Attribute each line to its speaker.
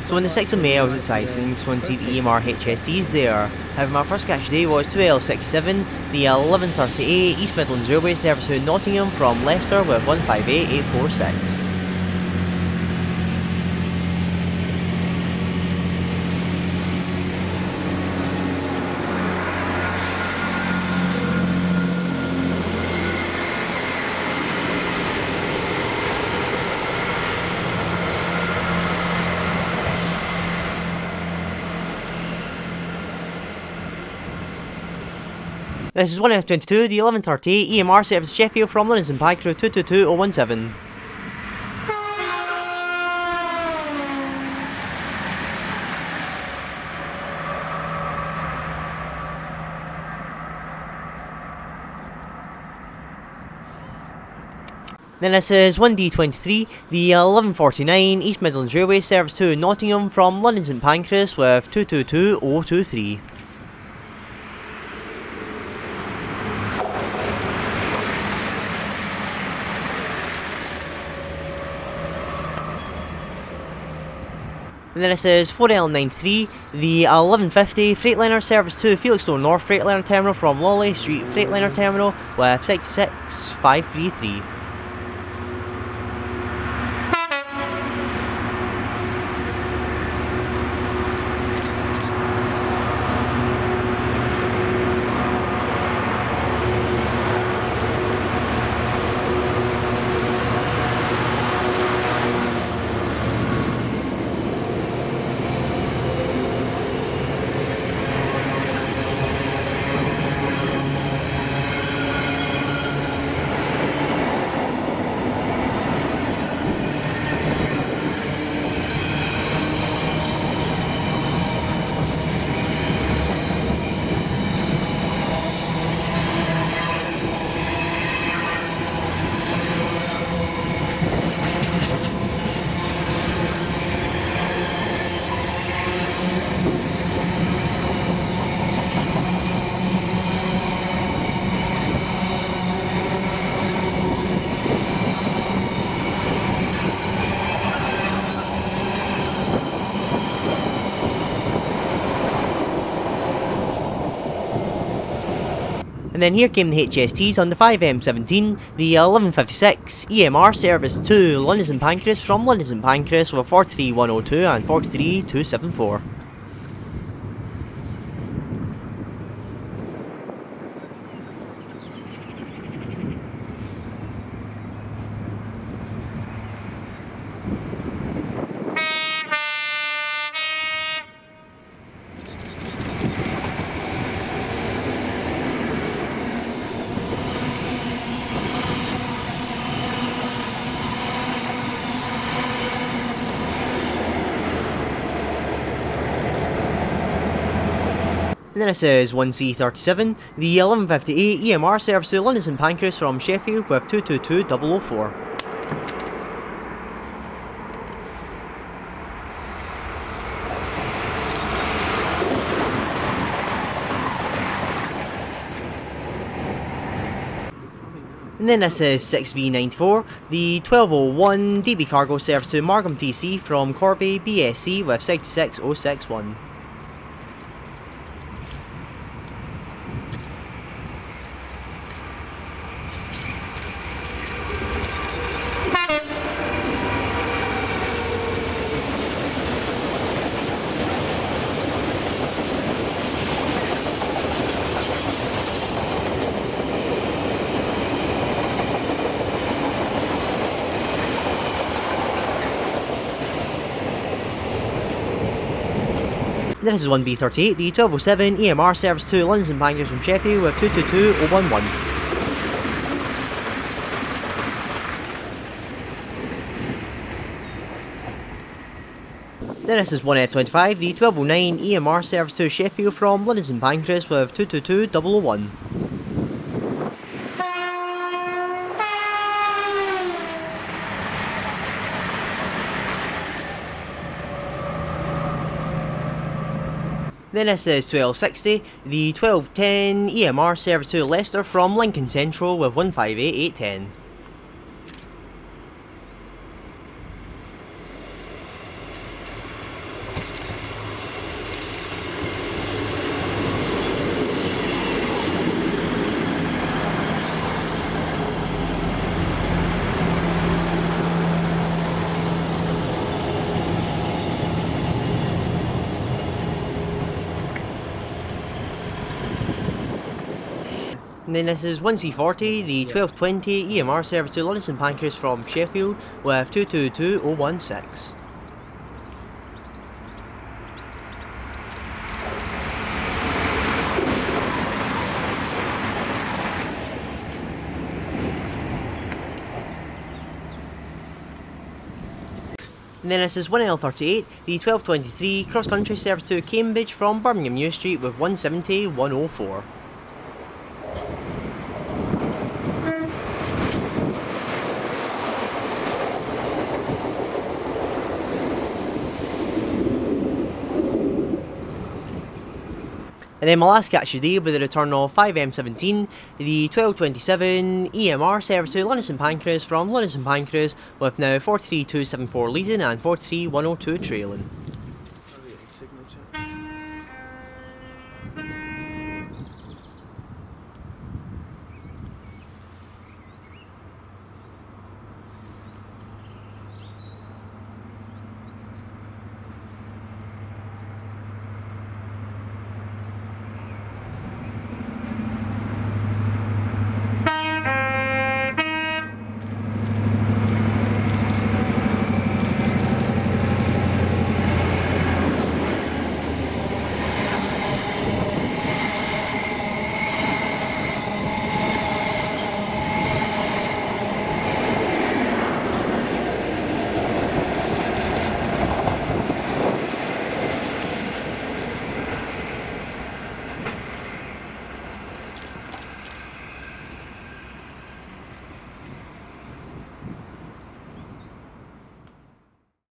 Speaker 1: So on the 6th of May I was at Syston, so I see the EMR HSTs there. However, my first catch today was 2L67, the 11:38 East Midlands Railway service to Nottingham from Leicester with 158846. This is 1F22, the 11:38 EMR service Sheffield from London St Pancras 222017. Then this is 1D23, the 11:49 East Midlands Railway service to Nottingham from London St Pancras with 222023. And then this is 4L93, the 11:50 Freightliner service to Felixstowe North Freightliner Terminal from Lawley Street Freightliner Terminal with 66533. And then here came the HSTs on the 5M17, the 11:56 EMR service to London St Pancras from London St Pancras with 43102 and 43274. And then this is 1C37, the 11:58 EMR service to London St Pancras from Sheffield with 222004. And then this is 6V94, the 1201 DB cargo service to Markham TC from Corby BSC with 66061. This is 1B38, the 1207 EMR service to London St Pancras from Sheffield with 222011. Then this is 1F25, the 1209 EMR service to Sheffield from London St Pancras with 222001. Then this is 1260, the 1210 EMR service to Leicester from Lincoln Central with 158810. And then this is 1C40, the 1220 EMR service to London St Pancras from Sheffield with 222016. And then this is 1L38, the 1223 cross country service to Cambridge from Birmingham New Street with 170104. And then my last catch today will be the return of 5M17, the 1227 EMR service to London St Pancras from London St Pancras with now 43274 leading and 43102 trailing.